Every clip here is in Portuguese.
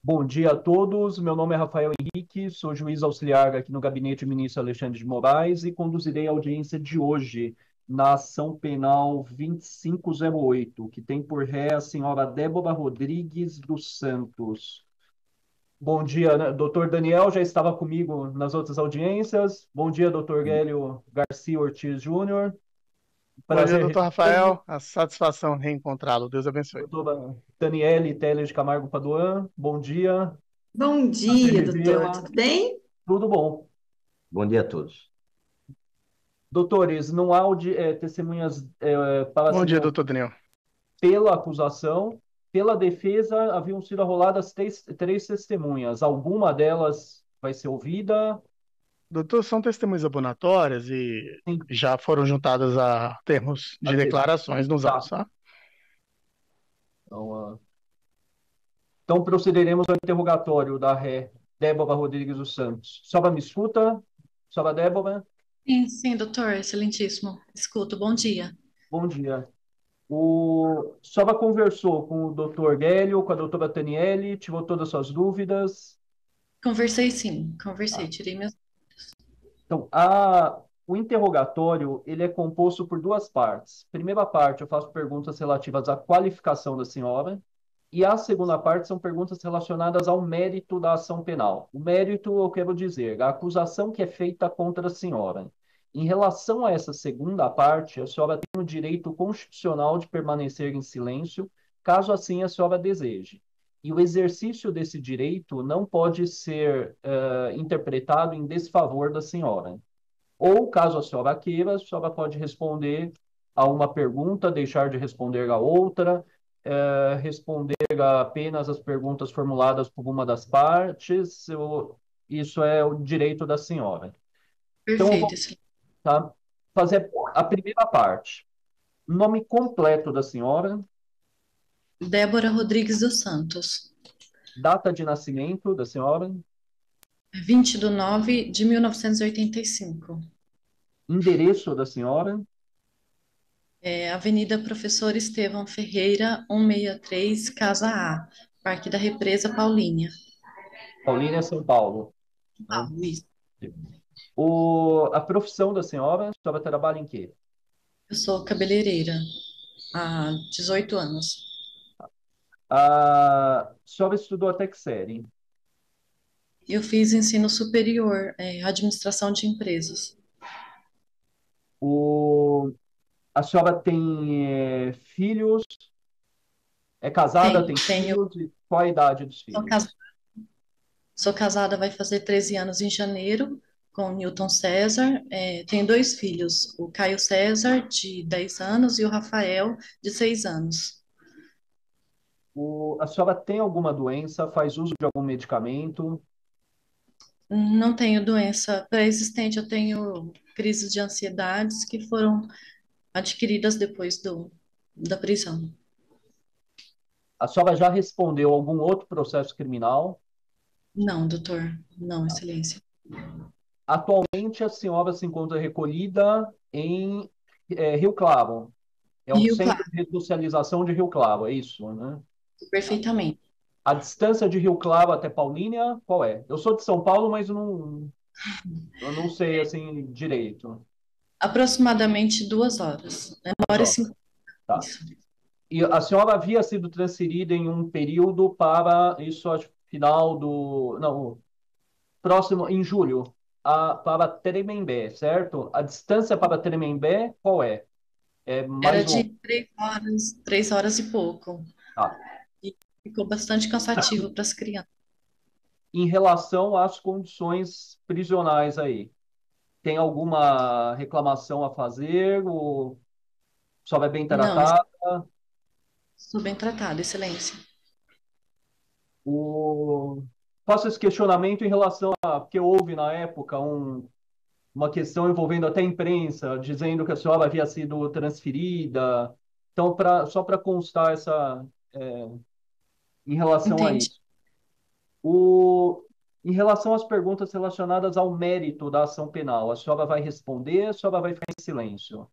Bom dia a todos. Meu nome é Rafael Henrique, sou juiz auxiliar aqui no gabinete do ministro Alexandre de Moraes e conduzirei a audiência de hoje na ação penal 2508, que tem por ré a senhora Débora Rodrigues dos Santos. Bom dia, né? Doutor Daniel já estava comigo nas outras audiências. Bom dia, doutor Gélio Garcia Ortiz Júnior. Bom dia, Prazer doutor revê-lo. Rafael. A satisfação em reencontrá-lo. Deus abençoe. Doutora Daniele Teles de Camargo Padoan. Bom dia. Bom Prazer dia, doutor. revê-la. Tudo bem? Tudo bom. Bom dia a todos. Doutores, não há testemunhas para Bom serem dia, ouvidas doutor Daniel. pela acusação. Pela defesa, haviam sido arroladas três testemunhas. Alguma delas vai ser ouvida? Doutor, são testemunhas abonatórias e Sim, já foram juntadas a termos a de defesa. declarações nos Tá. autos, tá? Então, então, procederemos ao interrogatório da ré Débora Rodrigues dos Santos. Senhora me escuta? Senhora Débora? Sim, sim, doutor, excelentíssimo. Escuto, bom dia. Bom dia. O senhora conversou com o doutor Gélio, com a doutora Taniele, tirou todas as suas dúvidas? Conversei sim, conversei, tirei minhas. Então, o interrogatório ele é composto por duas partes. Primeira parte, eu faço perguntas relativas à qualificação da senhora, e a segunda parte são perguntas relacionadas ao mérito da ação penal. O mérito, eu quero dizer, a acusação que é feita contra a senhora. Em relação a essa segunda parte, a senhora tem o direito constitucional de permanecer em silêncio, caso assim a senhora deseje. E o exercício desse direito não pode ser interpretado em desfavor da senhora. Ou, caso a senhora queira, a senhora pode responder a uma pergunta, deixar de responder a outra, responder apenas as perguntas formuladas por uma das partes. Isso é o direito da senhora. Então, eu Perfeito, vou, excelente. tá, fazer a primeira parte. Nome completo da senhora, Débora Rodrigues dos Santos, data de nascimento da senhora, 20 de 9 de 1985. endereço da senhora, Avenida Professor Estevão Ferreira, 163, Casa A, Parque da Represa, Paulínia. Paulínia, São Paulo. Ah, Né? isso. A profissão da senhora, a senhora trabalha em quê? Eu sou cabeleireira há 18 anos. A senhora estudou até que série? Eu fiz ensino superior, administração de empresas. O, a senhora tem filhos? É casada, tem Tenho, filhos? E qual a idade dos sou filhos? Sou casada, vai fazer 13 anos em janeiro, com o Newton César. Tenho dois filhos, o Caio César, de 10 anos, e o Rafael, de 6 anos. A senhora tem alguma doença? Faz uso de algum medicamento? Não tenho doença pré-existente, eu tenho crises de ansiedades que foram adquiridas depois da prisão. A senhora já respondeu algum outro processo criminal? Não, doutor, não, excelência. Atualmente, a senhora se encontra recolhida em Rio Claro. É o Rio Centro Claro, de Ressocialização de Rio Claro, é isso, né? perfeitamente. A distância de Rio Claro até Paulínia, qual é? Eu sou de São Paulo, mas eu não sei assim direito. Aproximadamente 2 horas. 2 1 hora e horas. 50. Tá. E a senhora havia sido transferida em um período para isso, acho, final do. Não, próximo, em julho, para Tremembé, certo? A distância para Tremembé, qual é? É Era mais de longe. 3 horas e pouco. Tá. E ficou bastante cansativo para as crianças. Em relação às condições prisionais aí, tem alguma reclamação a fazer? Ou só vai bem Não, tratada? estou bem tratada, excelência. O... Faço esse questionamento em relação a, porque houve na época uma questão envolvendo até a imprensa, dizendo que a senhora havia sido transferida. Então, só para constar em relação a Entendi. isso. Em relação às perguntas relacionadas ao mérito da ação penal, a senhora vai responder, a senhora vai ficar em silêncio?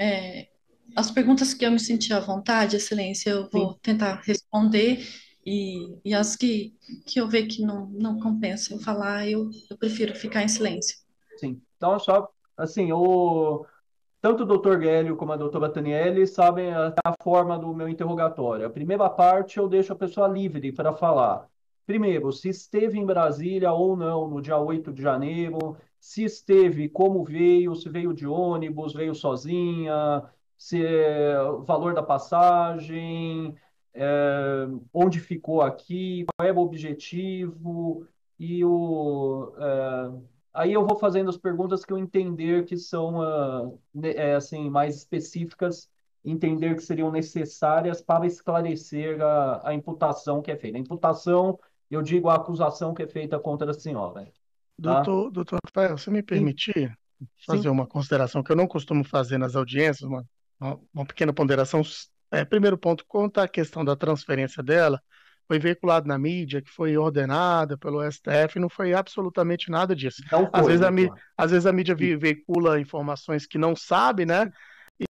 É, as perguntas que eu me senti à vontade, excelência, eu vou Sim, tentar responder E as que eu ver que não compensa eu falar, eu prefiro ficar em silêncio. Sim. Então, só, assim, tanto o doutor Guélio como a doutora Taniele sabem a forma do meu interrogatório. A primeira parte eu deixo a pessoa livre para falar. Primeiro, se esteve em Brasília ou não no dia 8 de janeiro, se esteve, como veio, se veio de ônibus, veio sozinha, se o valor da passagem, onde ficou aqui, qual é o objetivo e aí eu vou fazendo as perguntas que eu entender que são assim mais específicas, entender que seriam necessárias para esclarecer a imputação que é feita. A imputação, eu digo a acusação que é feita contra a senhora, tá? Doutor Rafael, se me Sim, permitir fazer sim, uma consideração que eu não costumo fazer nas audiências, uma pequena ponderação. Primeiro ponto, quanto à questão da transferência dela, foi veiculado na mídia, que foi ordenada pelo STF, não foi absolutamente nada disso. não foi, doutor. Às vezes a mídia Sim, veicula informações que não sabe, né? sim,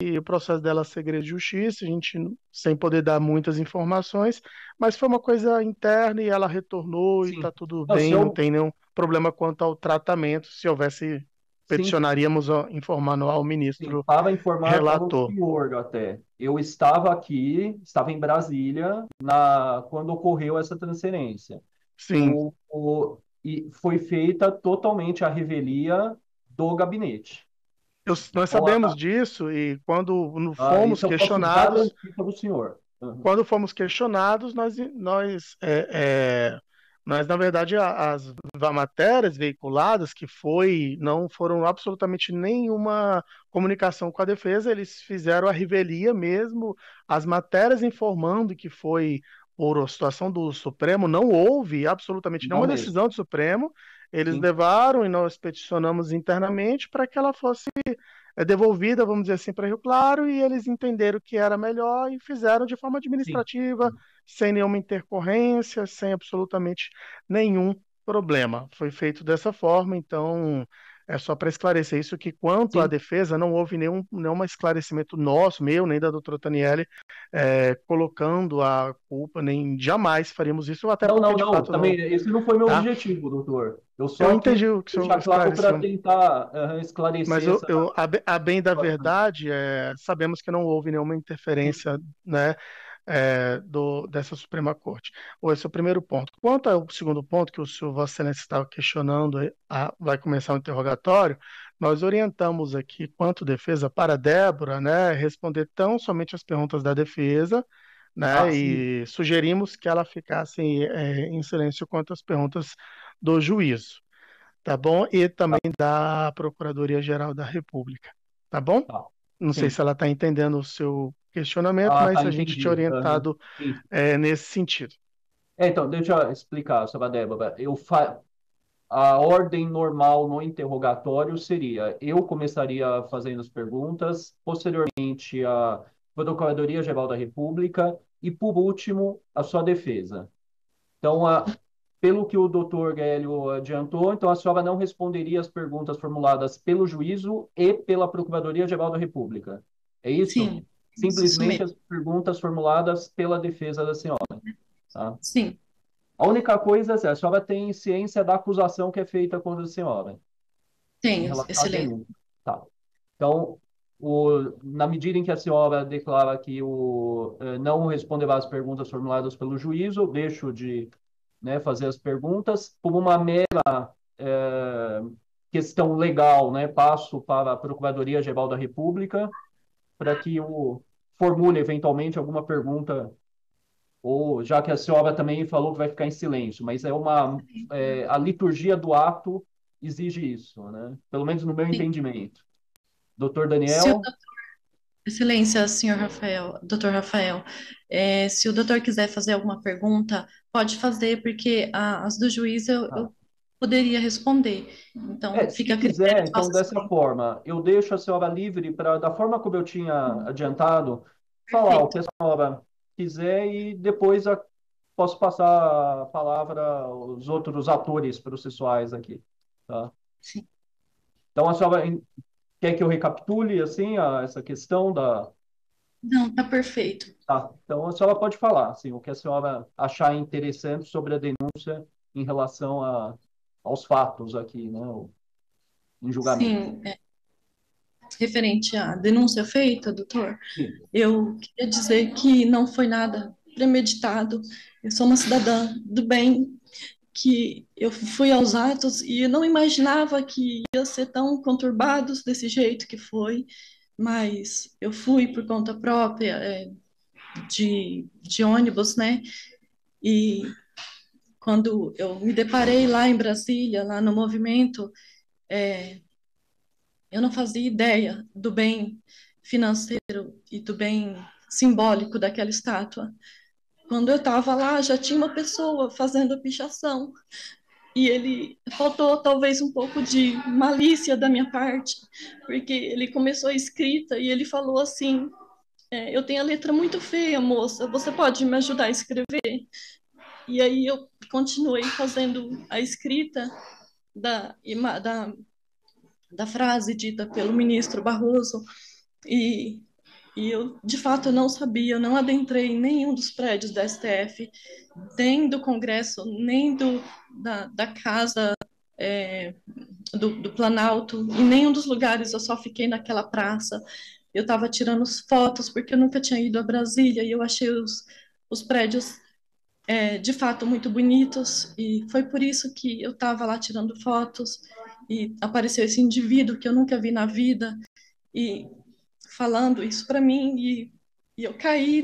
E o processo dela é segredo de justiça, a gente sem poder dar muitas informações, mas foi uma coisa interna e ela retornou e está sim. tudo Não, se bem, não eu, tem nenhum problema quanto ao tratamento. Se houvesse, sim, peticionaríamos ó, informando ao sim, ministro para informar para o relator. senhor até. Eu estava aqui, estava em Brasília, quando ocorreu essa transferência. Sim, E foi feita totalmente a revelia do gabinete. nós Então, sabemos disso e fomos isso eu posso questionados. garantir para o senhor. Uhum. Quando fomos questionados, nós na verdade, as matérias veiculadas não foram absolutamente nenhuma comunicação com a defesa, eles fizeram a revelia mesmo, as matérias informando que foi por a situação do Supremo, não houve absolutamente Não nenhuma mesmo. decisão do Supremo, eles Sim, levaram e nós peticionamos internamente para que ela fosse devolvida, vamos dizer assim, para Rio Claro, e eles entenderam que era melhor e fizeram de forma sim. administrativa, sem nenhuma intercorrência, sem absolutamente nenhum problema. Foi feito dessa forma, então é só para esclarecer isso, que quanto à Sim. defesa, não houve nenhum esclarecimento nosso, meu, nem da doutora Taniele, colocando a culpa, nem jamais faríamos isso, até Não, porque não, de não. fato não, Também esse não foi meu tá? objetivo, doutor. Eu Eu só quis entendi o que o senhor deixar claro para esclareceu. tentar Mas esclarecer essa. a bem da verdade, sabemos que não houve nenhuma Sim, interferência, né, dessa Suprema Corte. Esse é o primeiro ponto. Quanto ao segundo ponto, que o senhor Vossa Excelência estava questionando, vai começar o interrogatório, nós orientamos aqui, quanto defesa, para a Débora, né, responder tão somente as perguntas da defesa, ah, né, sim, e sugerimos que ela ficasse em silêncio quanto às perguntas do juízo, tá bom? E também da Procuradoria-Geral da República, tá bom? tá. Não sei Sim. se ela está entendendo o seu questionamento, Ah, mas tá, a gente tinha entendi. Aham. orientado Sim. nesse sentido. Então, deixa eu explicar sobre a Débora. A ordem normal no interrogatório seria: eu começaria fazendo as perguntas, posteriormente a Procuradoria-Geral da República e, por último, a sua defesa. Então, pelo que o doutor Gélio adiantou, então a senhora não responderia as perguntas formuladas pelo juízo e pela Procuradoria-Geral da República. É isso? Sim, isso Simplesmente mesmo. as perguntas formuladas pela defesa da senhora, tá? Sim, A única coisa é, a senhora tem ciência da acusação que é feita contra a senhora, em tenho, relação à excelente. denúncia. Tá. Então, na medida em que a senhora declara que não responderá às perguntas formuladas pelo juízo, eu deixo de, né, fazer as perguntas por uma mera questão legal, né, passo para a Procuradoria-Geral da República para que formule eventualmente alguma pergunta, ou já que a senhora também falou que vai ficar em silêncio, mas a liturgia do ato exige isso, né? Pelo menos no meu Sim. entendimento. Doutor Se o Daniel? Excelência, senhor Rafael, doutor Rafael, se o doutor quiser fazer alguma pergunta, pode fazer, porque as do juiz Ah. eu poderia responder. Então, Se fica a critério quiser, de então, Vossa dessa Excelência. forma, eu deixo a senhora livre para, da forma como eu tinha adiantado, falar o que Perfeito. a senhora quiser e depois posso passar a palavra aos outros atores processuais aqui, tá? Sim. Então, a senhora quer que eu recapitule, assim, essa questão Não, tá perfeito. Tá, então a senhora pode falar, assim, o que a senhora achar interessante sobre a denúncia em relação aos fatos aqui, né, em julgamento. Sim, referente à denúncia feita, doutor, Sim. eu queria dizer que não foi nada premeditado. Eu sou uma cidadã do bem, que eu fui aos atos e eu não imaginava que ia ser tão conturbados desse jeito que foi, mas eu fui por conta própria, de ônibus, né? E quando eu me deparei lá em Brasília, lá no movimento, eu não fazia ideia do bem financeiro e do bem simbólico daquela estátua. Quando eu estava lá, já tinha uma pessoa fazendo a pichação. E ele faltou talvez um pouco de malícia da minha parte, porque ele começou a escrita e ele falou assim: eu tenho a letra muito feia, moça, você pode me ajudar a escrever? E aí eu continuei fazendo a escrita da, da, da frase dita pelo ministro Barroso e eu, de fato, eu não sabia, eu não adentrei em nenhum dos prédios da STF, nem do Congresso, nem da Casa do Planalto, em nenhum dos lugares, eu só fiquei naquela praça. Eu estava tirando fotos, porque eu nunca tinha ido a Brasília, e eu achei os prédios, de fato, muito bonitos, e foi por isso que eu estava lá tirando fotos, e apareceu esse indivíduo que eu nunca vi na vida, e falando isso para mim, e eu caí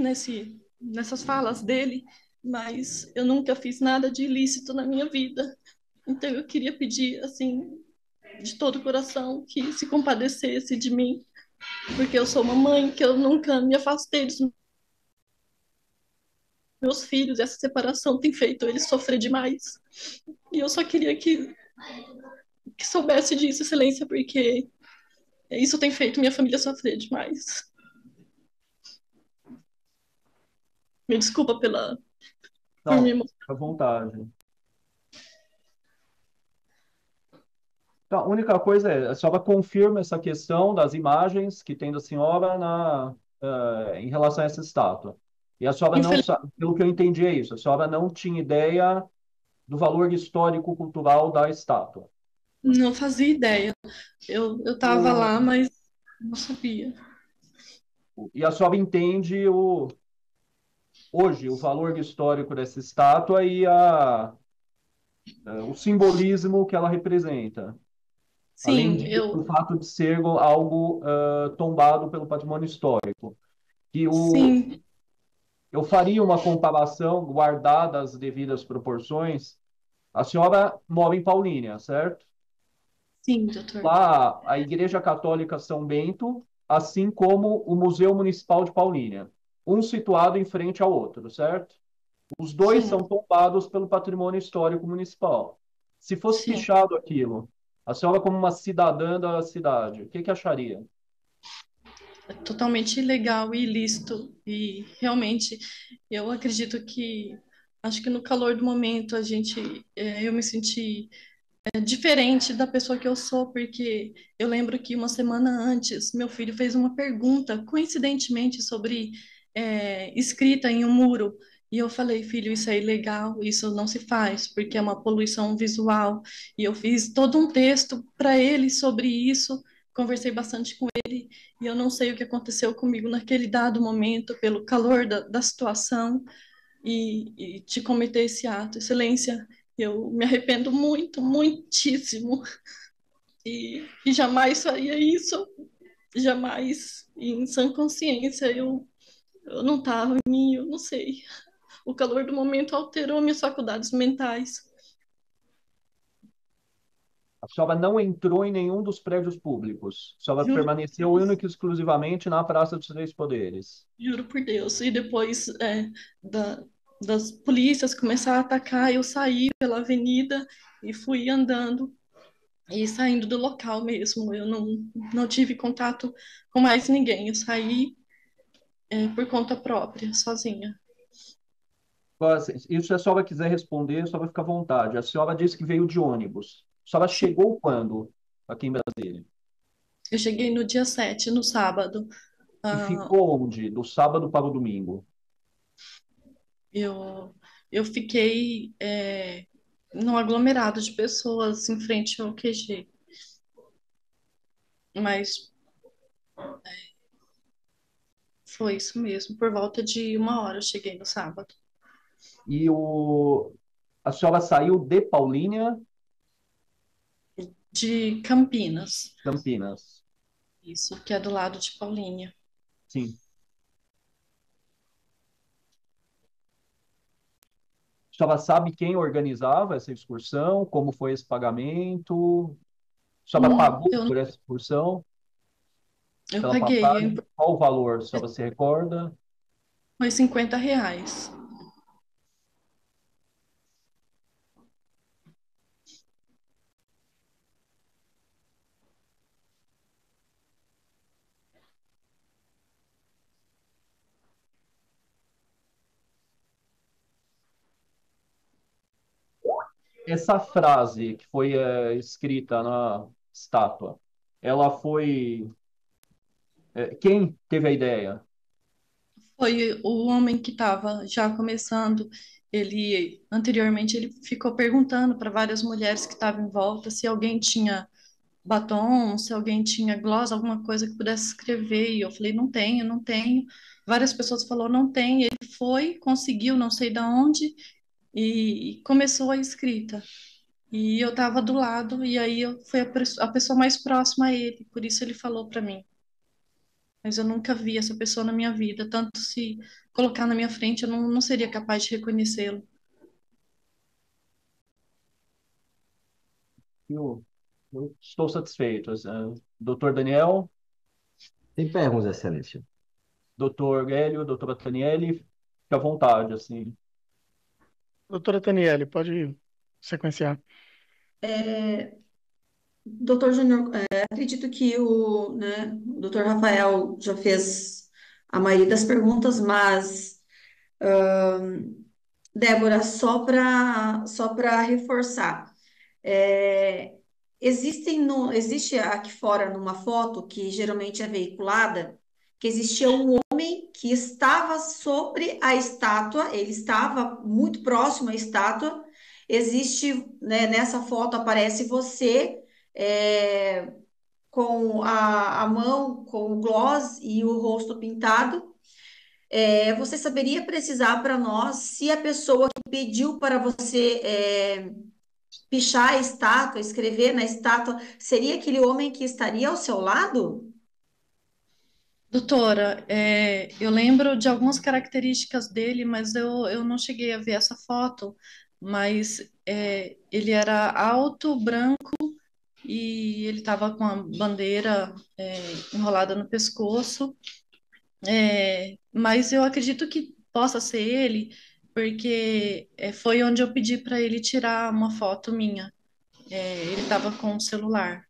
nessas falas dele, mas eu nunca fiz nada de ilícito na minha vida. Então eu queria pedir, assim, de todo o coração, que se compadecesse de mim, porque eu sou uma mãe, que eu nunca me afastei dos meus filhos, e essa separação tem feito eles sofrer demais. E eu só queria que soubesse disso, excelência, porque isso tem feito minha família sofrer demais. Me desculpa por me Não, emocionar. fica à vontade. Então, a única coisa é, a senhora confirma essa questão das imagens que tem da senhora em relação a essa estátua. E a senhora não Infeliz- sabe, pelo que eu entendi é isso, a senhora não tinha ideia do valor histórico-cultural da estátua. Não fazia ideia. Eu tava O, lá, mas não sabia. e a senhora entende hoje o valor histórico dessa estátua e o simbolismo que ela representa. Além Sim, do fato de ser algo tombado pelo patrimônio histórico. Que sim, eu faria uma comparação, guardadas as devidas proporções. A senhora mora em Paulínia, certo? sim, doutor. Lá, a Igreja Católica São Bento, assim como o Museu Municipal de Paulínia, um situado em frente ao outro, certo? Os dois Sim, são tombados pelo patrimônio histórico municipal. Se fosse sim. pichado aquilo, a senhora, como uma cidadã da cidade, o que que acharia? É totalmente ilegal e ilícito. E realmente, eu acredito que, acho que no calor do momento, eu me senti diferente da pessoa que eu sou, porque eu lembro que uma semana antes, meu filho fez uma pergunta, coincidentemente, sobre escrita em um muro. E eu falei, filho, isso é ilegal, isso não se faz, porque é uma poluição visual. E eu fiz todo um texto para ele sobre isso, conversei bastante com ele, e eu não sei o que aconteceu comigo naquele dado momento, pelo calor da situação, e de cometer esse ato. Excelência, eu me arrependo muito, muitíssimo, e jamais faria isso, jamais, em sã consciência, eu não estava em mim, eu não sei. O calor do momento alterou minhas faculdades mentais. A senhora não entrou em nenhum dos prédios públicos. A senhora Juro por permaneceu Deus, única e exclusivamente na Praça dos Três Poderes. juro por Deus. E depois da, das polícias começaram a atacar, eu saí pela avenida e fui andando e saindo do local mesmo. Eu não tive contato com mais ninguém. Eu saí por conta própria, sozinha. Agora, isso se a senhora quiser responder, a senhora fica à vontade. A senhora disse que veio de ônibus. A senhora Sim. chegou quando aqui em Brasília? Eu cheguei no dia 7, no sábado. E Ah, ficou onde? Do sábado para o domingo. eu, eu fiquei num aglomerado de pessoas em frente ao QG, mas foi isso mesmo. Por volta de 1 hora eu cheguei no sábado. E a senhora saiu de Paulínia, De Campinas, Campinas. isso, que é do lado de Paulínia. Sim. A senhora sabe quem organizava essa excursão? Como foi esse pagamento? A senhora Não, pagou por essa excursão? eu Pela paguei, passagem? Qual o valor? A senhora se recorda? foi R$ 50. Essa frase que foi escrita na estátua, ela foi. Quem teve a ideia? Foi o homem que estava já começando. Anteriormente, ele ficou perguntando para várias mulheres que estavam em volta se alguém tinha batom, se alguém tinha gloss, alguma coisa que pudesse escrever. E eu falei, não tenho, não tenho. Várias pessoas falaram, não tem. Ele foi, conseguiu, não sei da onde, e começou a escrita. E eu estava do lado, e aí eu fui a pessoa mais próxima a ele, por isso ele falou para mim. Mas eu nunca vi essa pessoa na minha vida, tanto se colocar na minha frente, eu não seria capaz de reconhecê-lo. Eu estou satisfeito. Doutor Daniel, Sem perguntas, Excelência. doutor Hélio, doutora Taniele, fique à vontade, assim. Doutora Taniele, pode sequenciar. Doutor Júnior, acredito que o doutor Rafael já fez a maioria das perguntas, mas, Débora, só para reforçar, é, existe aqui fora numa foto que geralmente é veiculada, que existia um homem que estava sobre a estátua, ele estava muito próximo à estátua. Existe, né, nessa foto aparece você, é, com a mão com o gloss e o rosto pintado. Você saberia precisar para nós se a pessoa que pediu para você pichar a estátua, escrever na estátua, seria aquele homem que estaria ao seu lado? Doutora, eu lembro de algumas características dele, mas eu não cheguei a ver essa foto. Mas ele era alto, branco e ele estava com a bandeira enrolada no pescoço. Mas eu acredito que possa ser ele, porque foi onde eu pedi para ele tirar uma foto minha. Ele estava com o celular.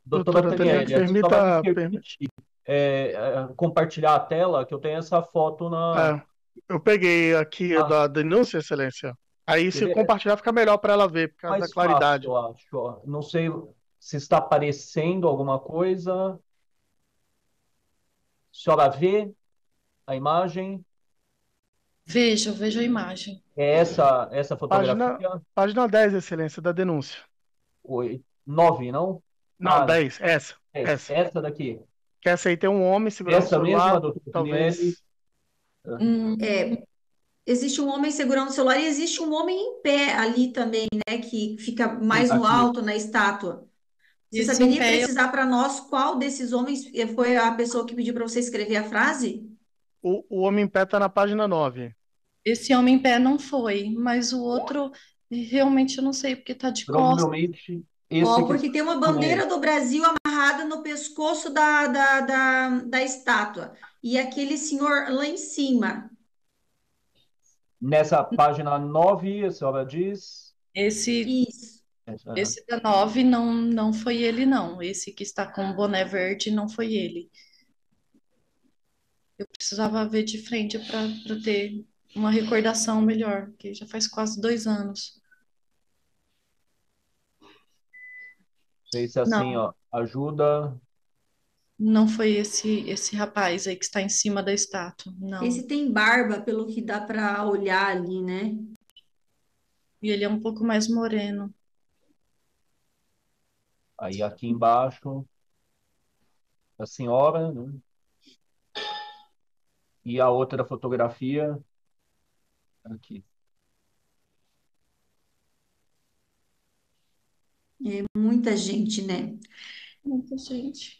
Doutora Doutora Taniele, Taniele, a senhora me permita, permite compartilhar a tela, que eu tenho essa foto na. é, eu peguei aqui Ah, da denúncia, Excelência. Aí, quer se ver? compartilhar, fica melhor para ela ver, por causa da Mais fácil, claridade. eu acho. Ó. Não sei se está aparecendo alguma coisa. A senhora vê a imagem? Vejo a imagem. É essa Página, fotografia? página 10, Excelência, da denúncia. 9, não? Não, Ah, 10, essa, 10. essa. Essa daqui. Que essa aí tem um homem segurando o Essa mesma, celular, doutora Daniele? talvez. Hum, Existe um homem segurando o celular e existe um homem em pé ali também, né, que fica Sim, mais no aqui. alto na estátua. Você esse em saberia pé, precisar para nós qual desses homens foi a pessoa que pediu para você escrever a frase? O homem em pé tá na página 9. esse homem em pé não foi, mas o outro realmente eu não sei porque tá de costas. Provavelmente esse Ó, que porque tem uma está bandeira do Brasil amarrada no pescoço da estátua. E aquele senhor lá em cima. nessa página 9, a senhora diz. Esse Isso. Essa- esse da 9 não foi ele não. Esse que está com o boné verde não foi ele. Eu precisava ver de frente para ter uma recordação melhor, porque já faz quase 2 anos. Não sei se assim, Não, ó, ajuda. Não foi esse rapaz aí que está em cima da estátua, não. Esse tem barba, pelo que dá para olhar ali, né? E ele é um pouco mais moreno. Aí aqui embaixo, a senhora, né? E a outra fotografia aqui. Muita gente, né? Muita gente.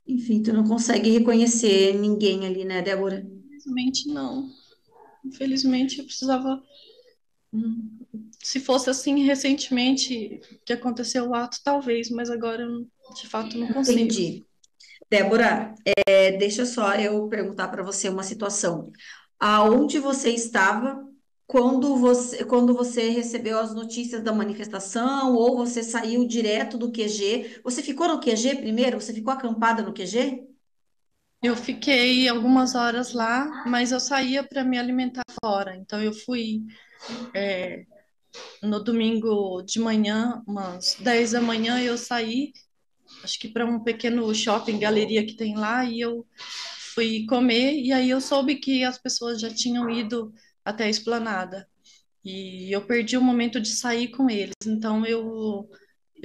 Enfim, tu não consegue reconhecer ninguém ali, né, Débora? Infelizmente, não. Infelizmente, eu precisava. hum, Se fosse assim recentemente que aconteceu o ato, talvez, mas agora eu, de fato não consigo. Entendi. Débora, deixa só eu perguntar para você uma situação. Aonde você estava quando você recebeu as notícias da manifestação ou você saiu direto do QG? Você ficou no QG primeiro? Você ficou acampada no QG? Eu fiquei algumas horas lá, mas eu saía para me alimentar fora. Então eu fui no domingo de manhã, umas 10 da manhã, eu saí, acho que para um pequeno shopping, galeria que tem lá, e eu fui comer, e aí eu soube que as pessoas já tinham ido até a esplanada. E eu perdi o momento de sair com eles. Então eu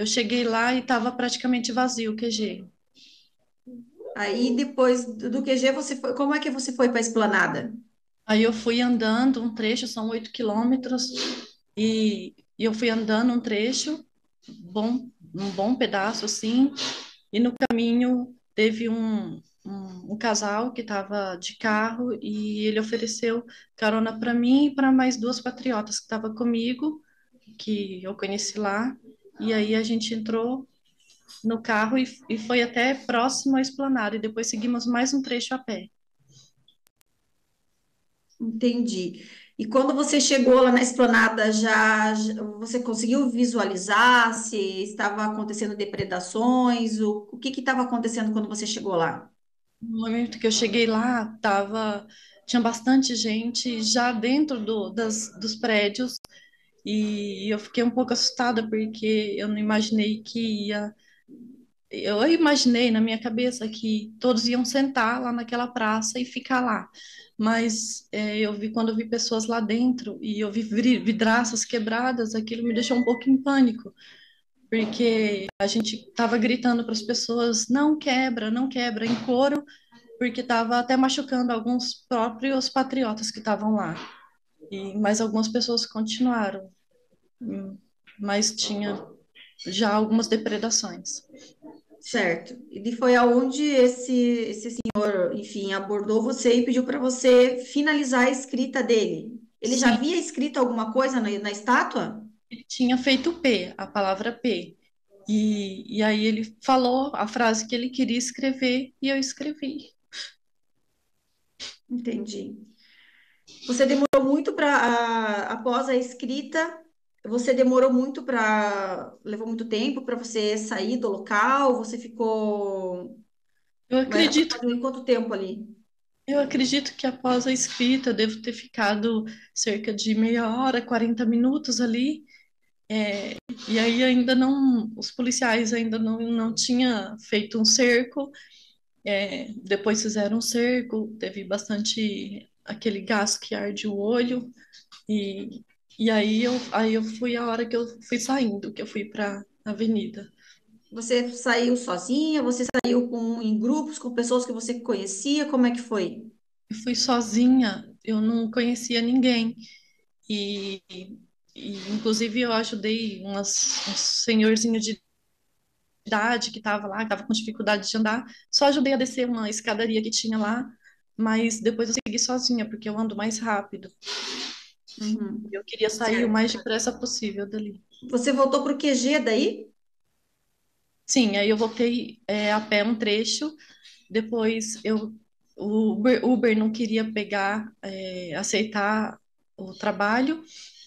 cheguei lá e estava praticamente vazio o QG. Aí depois do QG você foi, como é que você foi para a esplanada? Aí eu fui andando um trecho, são 8 quilômetros, e eu fui andando um trecho, um bom pedaço assim, e no caminho teve um casal que estava de carro e ele ofereceu carona para mim e para mais duas patriotas que estavam comigo, que eu conheci lá, e aí a gente entrou no carro e foi até próximo à esplanada, e depois seguimos mais um trecho a pé. Entendi. E quando você chegou lá na esplanada, você conseguiu visualizar se estava acontecendo depredações? O que estava acontecendo quando você chegou lá? No momento que eu cheguei lá, tinha bastante gente já dentro dos prédios, e eu fiquei um pouco assustada porque eu não imaginei que ia. Eu imaginei na minha cabeça que todos iam sentar lá naquela praça e ficar lá. Mas quando eu vi pessoas lá dentro e eu vi vidraças quebradas, aquilo me deixou um pouco em pânico, porque a gente estava gritando para as pessoas, não quebra, não quebra, em coro, porque estava até machucando alguns próprios patriotas que estavam lá. Mas algumas pessoas continuaram, hum, mas tinha já algumas depredações. Certo. E foi aonde esse senhor, enfim, abordou você e pediu para você finalizar a escrita dele. Ele já Sim, havia escrito alguma coisa na estátua? ele tinha feito P, a palavra P. E aí ele falou a frase que ele queria escrever e eu escrevi. Entendi. Você demorou muito após a escrita, você demorou muito levou muito tempo para você sair do local? Você ficou Eu mais acredito, em quanto tempo ali? eu acredito que após a escrita eu devo ter ficado cerca de meia hora, 40 minutos ali. É, e aí ainda não, os policiais ainda não tinham feito um cerco. Depois fizeram um cerco, teve bastante aquele gás que arde o olho. E, e aí eu fui a hora que eu fui saindo, que eu fui para a avenida. Você saiu sozinha? Você saiu em grupos com pessoas que você conhecia? Como é que foi? Eu fui sozinha, eu não conhecia ninguém. E, inclusive eu ajudei uns senhorzinhos de idade que estava lá, que estava com dificuldade de andar. Só ajudei a descer uma escadaria que tinha lá, mas depois eu segui sozinha, porque eu ando mais rápido. Uhum. Eu queria sair o Certo. mais depressa possível dali. Você voltou para o QG daí? Sim, aí eu voltei a pé um trecho, depois o Uber não queria aceitar o trabalho,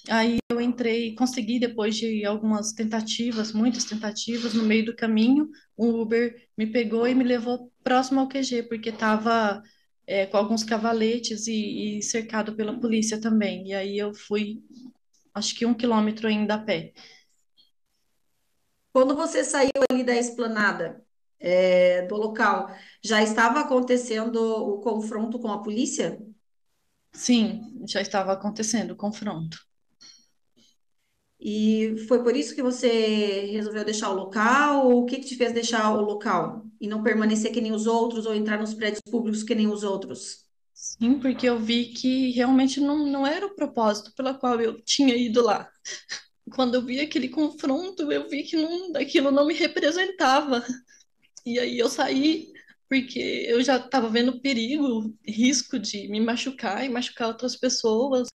aí eu entrei, consegui depois de algumas tentativas, muitas tentativas, no meio do caminho, o Uber me pegou e me levou próximo ao QG, porque estava com alguns cavaletes e cercado pela polícia também, e aí eu fui, acho que 1 quilômetro ainda a pé. Quando você saiu ali da esplanada, do local, já estava acontecendo o confronto com a polícia? Sim, já estava acontecendo o confronto. E foi por isso que você resolveu deixar o local? Ou o que que te fez deixar o local e não permanecer que nem os outros ou entrar nos prédios públicos que nem os outros? Sim, porque eu vi que realmente não era o propósito pela qual eu tinha ido lá. Quando eu vi aquele confronto, eu vi que aquilo não me representava. E aí eu saí porque eu já estava vendo perigo, risco de me machucar e machucar outras pessoas.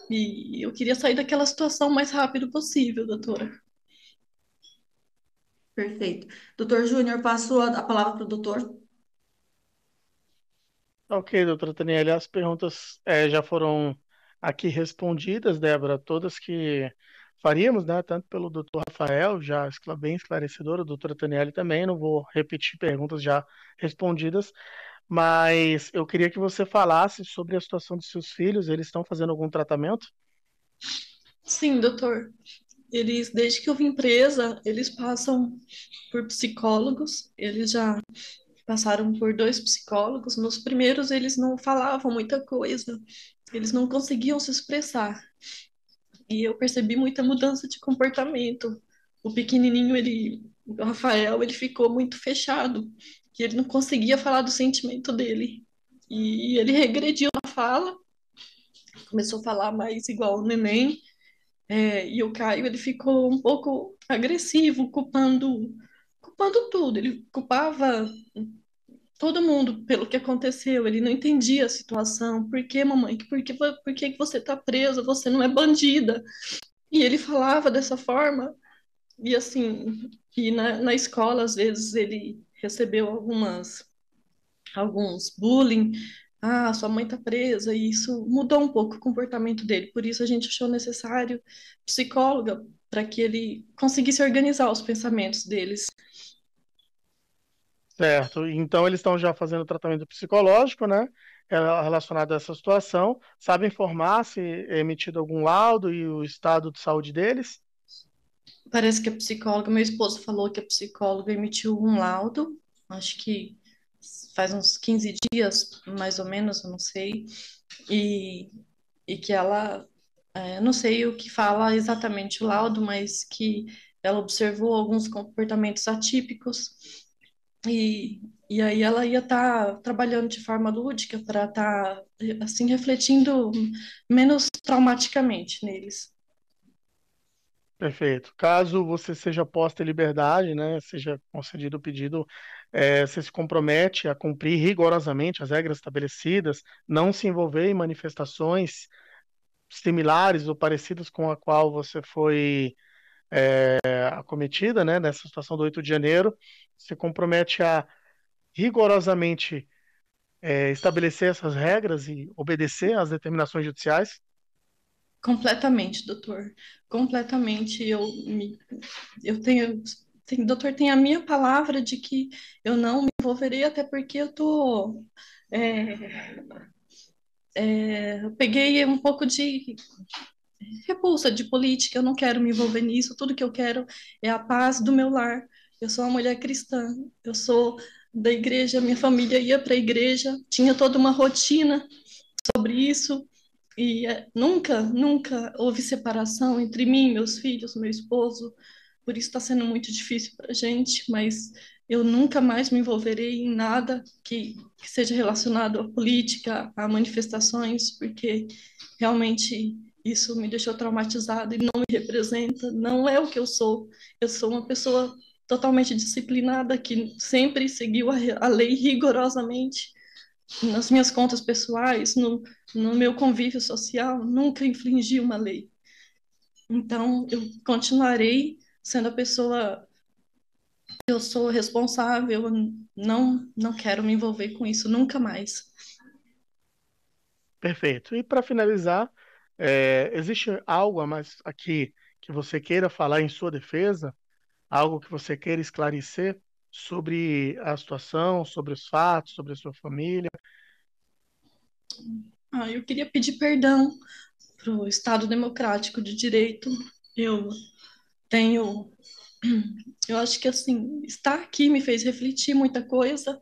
E eu queria sair daquela situação o mais rápido possível, doutora. Perfeito. Doutor Júnior, passo a palavra para o doutor. Ok, doutora Taniela, as perguntas já foram aqui respondidas, Débora, todas que faríamos, né? Tanto pelo doutor Rafael, já bem esclarecedora, a doutora Taniela também, não vou repetir perguntas já respondidas, mas eu queria que você falasse sobre a situação dos seus filhos, eles estão fazendo algum tratamento? Sim, doutor. Eles, desde que eu vim presa, eles passam por psicólogos. Eles já passaram por dois psicólogos. Nos primeiros, eles não falavam muita coisa. Eles não conseguiam se expressar. E eu percebi muita mudança de comportamento. O pequenininho, o Rafael, ele ficou muito fechado, que ele não conseguia falar do sentimento dele. E ele regrediu na fala, começou a falar mais igual o neném. E o Caio, ele ficou um pouco agressivo, culpando tudo. Ele culpava todo mundo pelo que aconteceu. Ele não entendia a situação. Por que, mamãe? Por que você está presa? Você não é bandida. E ele falava dessa forma. E assim, na escola, às vezes, ele recebeu alguns bullying. Ah, sua mãe tá presa, e isso mudou um pouco o comportamento dele. Por isso a gente achou necessário psicóloga para que ele conseguisse organizar os pensamentos deles. Certo, então eles estão já fazendo tratamento psicológico, né? Relacionado a essa situação, sabem informar se é emitido algum laudo e o estado de saúde deles? Parece que a psicóloga, meu esposo falou que a psicóloga emitiu um laudo, acho que faz uns 15 dias, mais ou menos, eu não sei, e, e que ela, não sei o que fala exatamente o laudo, mas que ela observou alguns comportamentos atípicos e, e aí ela ia estar trabalhando de forma lúdica para estar, assim, refletindo menos traumaticamente neles. Perfeito. Caso você seja posta em liberdade, né, seja concedido o pedido, você se compromete a cumprir rigorosamente as regras estabelecidas, não se envolver em manifestações similares ou parecidas com a qual você foi acometida, né, nessa situação do 8 de janeiro, se compromete a rigorosamente estabelecer essas regras e obedecer às determinações judiciais. Completamente, doutor. Completamente. Eu doutor, tem a minha palavra de que eu não me envolverei, até porque eu tô, é, eu peguei um pouco de repulsa de política, eu não quero me envolver nisso, tudo que eu quero é a paz do meu lar. Eu sou uma mulher cristã, eu sou da igreja, minha família ia para a igreja, tinha toda uma rotina sobre isso, e nunca houve separação entre mim, meus filhos, meu esposo, por isso está sendo muito difícil para a gente, mas eu nunca mais me envolverei em nada que seja relacionado à política, a manifestações, porque realmente isso me deixou traumatizada e não me representa, não é o que eu sou. Eu sou uma pessoa totalmente disciplinada que sempre seguiu a lei rigorosamente nas minhas contas pessoais, no meu convívio social, nunca infringi uma lei. Então, eu continuarei sendo a pessoa que eu sou responsável, eu não quero me envolver com isso nunca mais. Perfeito. E para finalizar, existe algo a mais aqui que você queira falar em sua defesa? Algo que você queira esclarecer sobre a situação, sobre os fatos, sobre a sua família? Eu queria pedir perdão para o Estado Democrático de Direito. Eu tenho Eu acho que, assim, estar aqui me fez refletir muita coisa,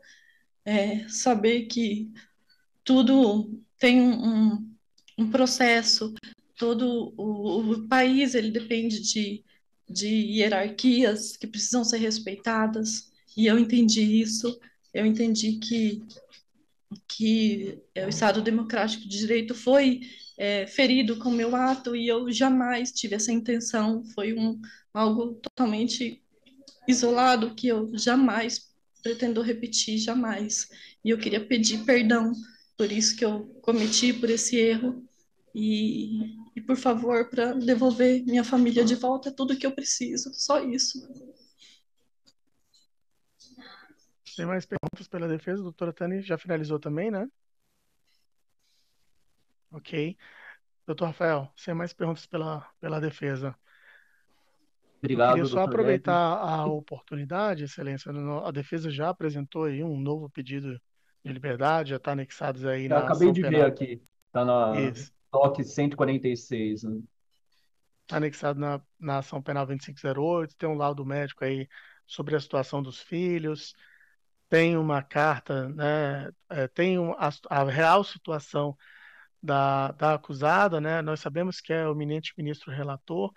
saber que tudo tem um processo, todo o país ele depende de hierarquias que precisam ser respeitadas, e eu entendi isso, eu entendi que o Estado Democrático de Direito foi ferido com o meu ato, e eu jamais tive essa intenção, foi algo totalmente isolado que eu jamais pretendo repetir, jamais. E eu queria pedir perdão por isso que eu cometi, por esse erro, e por favor, para devolver minha família de volta, é tudo que eu preciso, só isso. Tem mais perguntas pela defesa? A doutora Tânia já finalizou também, né? Ok. Doutor Rafael, sem mais perguntas pela defesa. Eu queria Obrigado, só doutor aproveitar Guedes. a oportunidade, Excelência. A defesa já apresentou aí um novo pedido de liberdade, já está anexados aí Eu na acabei ação de ver penal. aqui, está na Isso. toque 146, né? Está anexado na ação penal 2508, tem um laudo médico aí sobre a situação dos filhos, tem uma carta, né, tem a real situação da acusada, né? Nós sabemos que é o eminente ministro relator,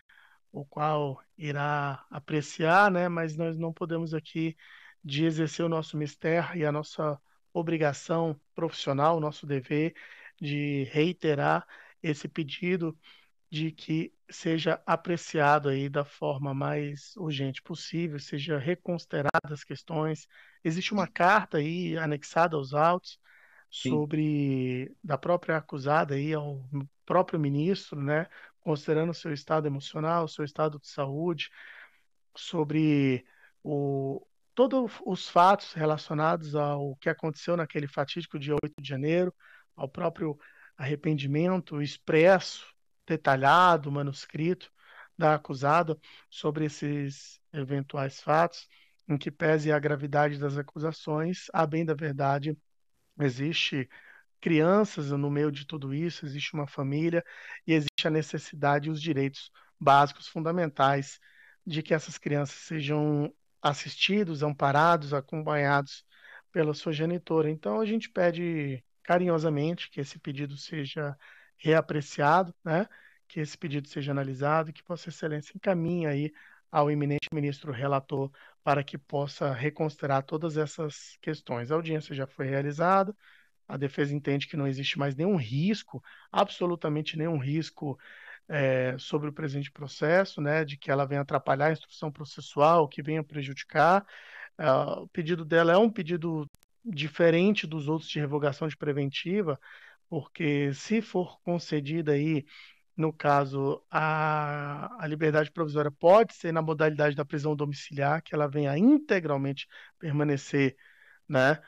o qual irá apreciar, né? Mas nós não podemos aqui de exercer o nosso mistério e a nossa obrigação profissional, o nosso dever de reiterar esse pedido de que seja apreciado aí da forma mais urgente possível, seja reconsideradas as questões. Existe uma carta aí anexada aos autos Sim, sobre da própria acusada aí ao próprio ministro, né, considerando o seu estado emocional, o seu estado de saúde, sobre o todos os fatos relacionados ao que aconteceu naquele fatídico dia 8 de janeiro, ao próprio arrependimento expresso, detalhado, manuscrito da acusada sobre esses eventuais fatos, em que pese a gravidade das acusações, a bem da verdade, existe crianças no meio de tudo isso, existe uma família e existe a necessidade e os direitos básicos fundamentais de que essas crianças sejam assistidos, amparados, acompanhados pela sua genitora. Então a gente pede carinhosamente que esse pedido seja reapreciado, né? Que esse pedido seja analisado e que Vossa Excelência encaminhe aí ao eminente ministro relator para que possa reconsiderar todas essas questões. A audiência já foi realizada, a defesa entende que não existe mais nenhum risco, absolutamente nenhum risco sobre o presente processo, né, de que ela venha atrapalhar a instrução processual, que venha prejudicar. O pedido dela é um pedido diferente dos outros de revogação de preventiva, porque se for concedida aí, no caso, a liberdade provisória pode ser na modalidade da prisão domiciliar, que ela venha integralmente permanecer, né,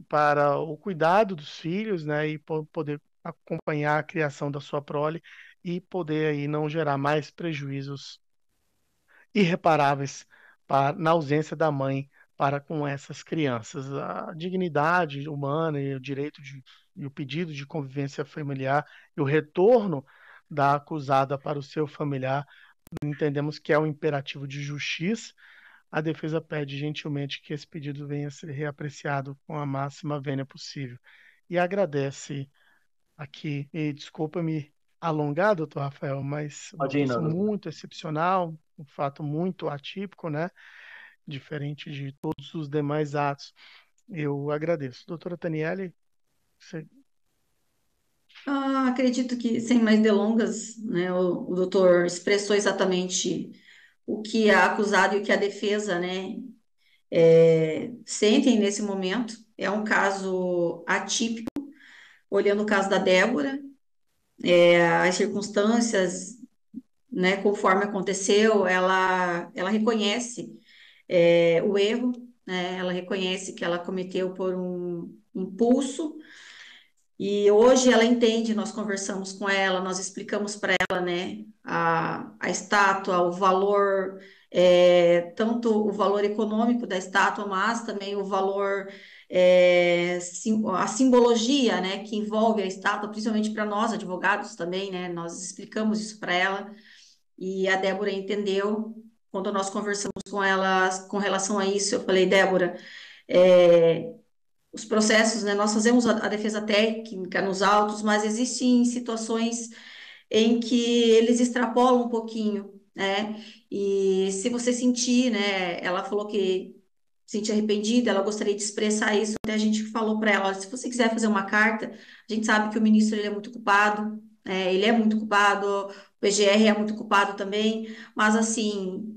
para o cuidado dos filhos, né, e poder acompanhar a criação da sua prole e poder aí não gerar mais prejuízos irreparáveis na ausência da mãe para com essas crianças. A dignidade humana e o e o pedido de convivência familiar e o retorno da acusada para o seu familiar, entendemos que é um imperativo de justiça. A defesa pede gentilmente que esse pedido venha a ser reapreciado com a máxima vênia possível. E agradece aqui, e desculpa-me alongar, doutor Rafael, mas uma imagina, situação doutor. muito excepcional, um fato muito atípico, né? Diferente de todos os demais atos. Eu agradeço. Doutora Taniele, você... Acredito que, sem mais delongas, né, o doutor expressou exatamente o que a acusada e o que a defesa, né, sentem nesse momento. É um caso atípico, olhando o caso da Débora, as circunstâncias, né, conforme aconteceu, ela reconhece o erro, né, ela reconhece que ela cometeu por um impulso, e hoje ela entende, nós conversamos com ela, nós explicamos para ela, né, a estátua, o valor, tanto o valor econômico da estátua, mas também o valor, a simbologia, né, que envolve a estátua, principalmente para nós, advogados também, né, nós explicamos isso para ela, e a Débora entendeu, quando nós conversamos com ela com relação a isso, eu falei, Débora, é, os processos, né, nós fazemos a defesa técnica nos autos, mas existem situações em que eles extrapolam um pouquinho, né? E se você sentir, né? Ela falou que se sentir arrependida, ela gostaria de expressar isso. Até a gente falou para ela, olha, se você quiser fazer uma carta, a gente sabe que o ministro ele é muito culpado, ele é muito culpado, o PGR é muito culpado também, mas assim,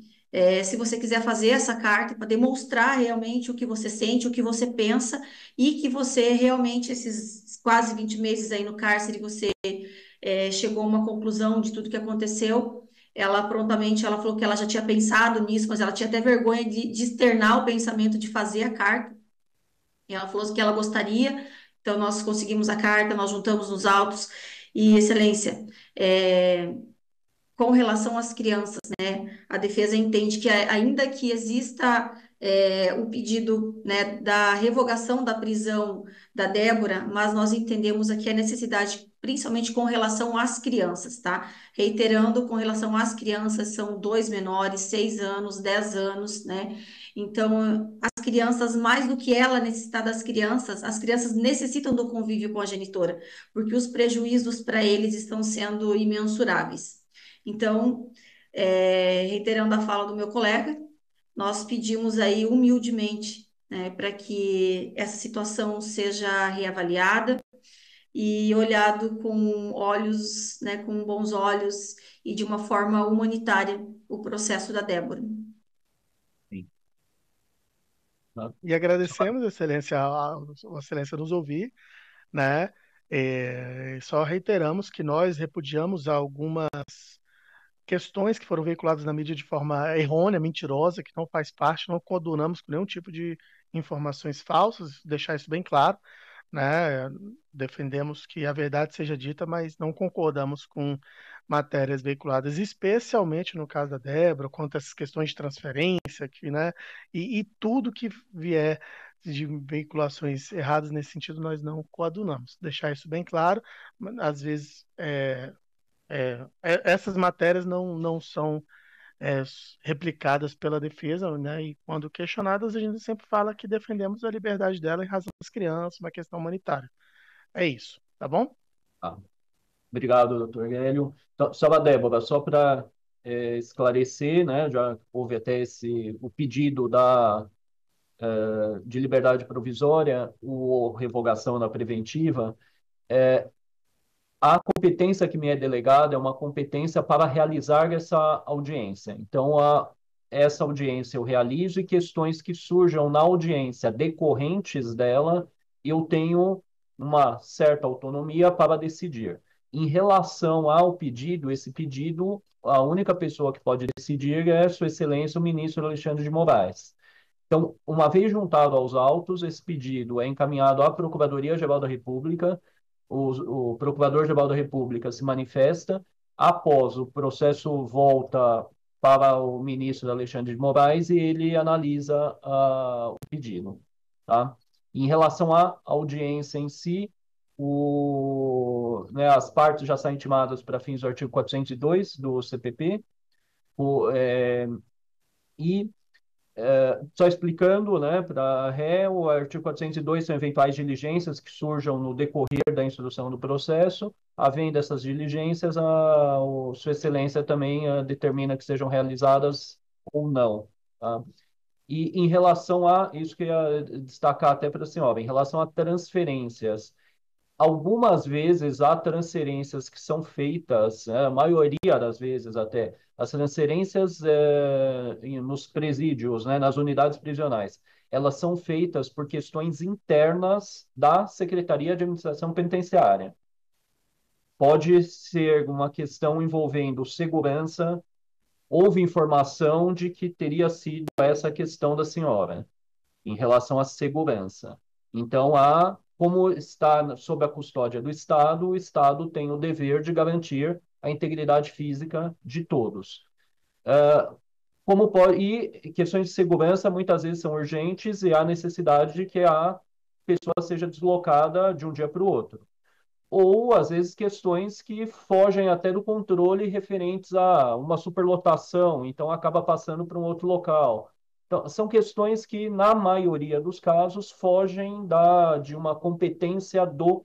se você quiser fazer essa carta para demonstrar realmente o que você sente, o que você pensa e que você realmente, esses quase 20 meses aí no cárcere, você chegou a uma conclusão de tudo que aconteceu. Ela prontamente, ela falou que ela já tinha pensado nisso, mas ela tinha até vergonha de externar o pensamento de fazer a carta. E ela falou que ela gostaria, então nós conseguimos a carta, nós juntamos nos autos. E, Excelência, com relação às crianças, né, a defesa entende que ainda que exista o pedido, né, da revogação da prisão da Débora, mas nós entendemos aqui a necessidade, principalmente com relação às crianças, tá? Reiterando, com relação às crianças, são dois menores, 6 anos, 10 anos, né? Então, as crianças, mais do que ela necessitar das crianças, as crianças necessitam do convívio com a genitora, porque os prejuízos para eles estão sendo imensuráveis. Então, reiterando a fala do meu colega, nós pedimos aí humildemente, né, para que essa situação seja reavaliada e olhado com olhos, né, com bons olhos e de uma forma humanitária o processo da Débora. Sim. Tá? E agradecemos, Excelência, a Excelência nos ouvir, né? Só reiteramos que nós repudiamos algumas questões que foram veiculadas na mídia de forma errônea, mentirosa, que não faz parte, não coadunamos com nenhum tipo de informações falsas, deixar isso bem claro, né? Defendemos que a verdade seja dita, mas não concordamos com matérias veiculadas, especialmente no caso da Débora, quanto a essas questões de transferência, que, né? E tudo que vier de veiculações erradas nesse sentido, nós não coadunamos. Deixar isso bem claro, às vezes essas matérias não são é, replicadas pela defesa, né? E quando questionadas, a gente sempre fala que defendemos a liberdade dela em razão das crianças, uma questão humanitária. É isso, tá bom? Ah, obrigado, doutor Hélio. Então, só, Débora, só para esclarecer, né, já houve até o pedido de liberdade provisória ou revogação da preventiva. A competência que me é delegada é uma competência para realizar essa audiência. Então, essa audiência eu realizo e questões que surjam na audiência decorrentes dela, eu tenho uma certa autonomia para decidir. Em relação ao pedido, esse pedido, a única pessoa que pode decidir é Sua Excelência, o ministro Alexandre de Moraes. Então, uma vez juntado aos autos, esse pedido é encaminhado à Procuradoria-Geral da República, o Procurador-Geral da República se manifesta, após o processo volta para o ministro Alexandre de Moraes e ele analisa o pedido. Tá? Em relação à audiência em si, né, as partes já são intimadas para fins do artigo 402 do CPP, e só explicando, né, para a ré, o artigo 402 são eventuais diligências que surjam no decorrer da instrução do processo. Havendo essas diligências, Sua Excelência também determina que sejam realizadas ou não. Tá? E em relação a, isso que eu ia destacar até para a senhora, em relação a transferências, algumas vezes há transferências que são feitas, a maioria das vezes até, as transferências nos presídios, né, nas unidades prisionais, elas são feitas por questões internas da Secretaria de Administração Penitenciária. Pode ser uma questão envolvendo segurança, houve informação de que teria sido essa questão da senhora, em relação à segurança. Então, como está sob a custódia do Estado, o Estado tem o dever de garantir a integridade física de todos. E questões de segurança muitas vezes são urgentes e há necessidade de que a pessoa seja deslocada de um dia para o outro. ou às vezes questões que fogem até do controle referentes a uma superlotação, então acaba passando para um outro local. Então, são questões que, na maioria dos casos, fogem de uma competência do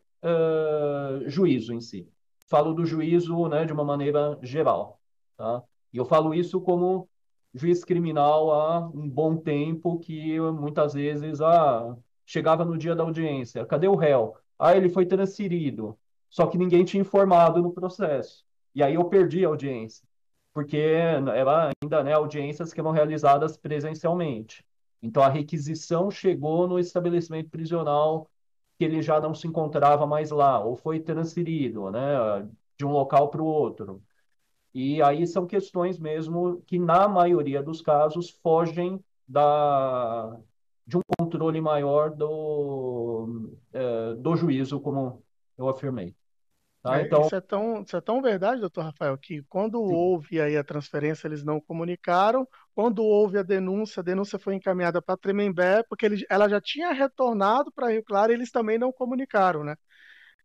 juízo em si. Falo do juízo, né, de uma maneira geral, tá? E eu falo isso como juiz criminal há um bom tempo, que muitas vezes chegava no dia da audiência, cadê o réu? Ah, ele foi transferido. Só que ninguém tinha informado no processo. E aí eu perdi a audiência, porque era ainda, né, audiências que eram realizadas presencialmente. Então a requisição chegou no estabelecimento prisional que ele já não se encontrava mais lá, ou foi transferido, né, de um local para o outro. E aí são questões mesmo que, na maioria dos casos, fogem de um controle maior do juízo, como eu afirmei. Tá? Então, Isso é tão verdade, doutor Rafael, que quando sim, houve aí a transferência, eles não comunicaram. Quando houve a denúncia foi encaminhada para Tremembé, porque ela já tinha retornado para Rio Claro e eles também não comunicaram, né?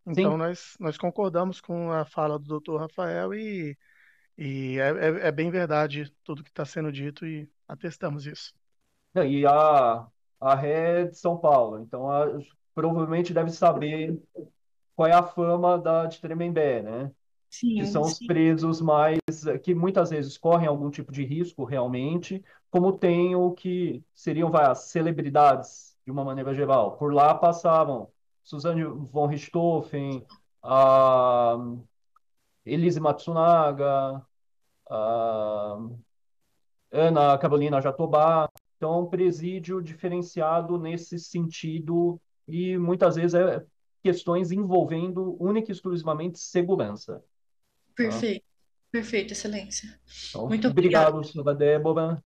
Então sim. nós concordamos com a fala do doutor Rafael e é bem verdade tudo que está sendo dito e atestamos isso. E a ré é de São Paulo, então provavelmente deve saber qual é a fama de Tremembé, né? Que Sim, são os sim, presos mais, que muitas vezes correm algum tipo de risco realmente, como tem o que seriam, as celebridades, de uma maneira geral. Por lá passavam Suzanne von Richthofen, a Elise Matsunaga, a Ana Carolina Jatobá. Então, é um presídio diferenciado nesse sentido e muitas vezes questões envolvendo única e exclusivamente segurança. Tá? perfeito, perfeito, excelência. Então, Muito obrigada. obrigado, senhora Débora.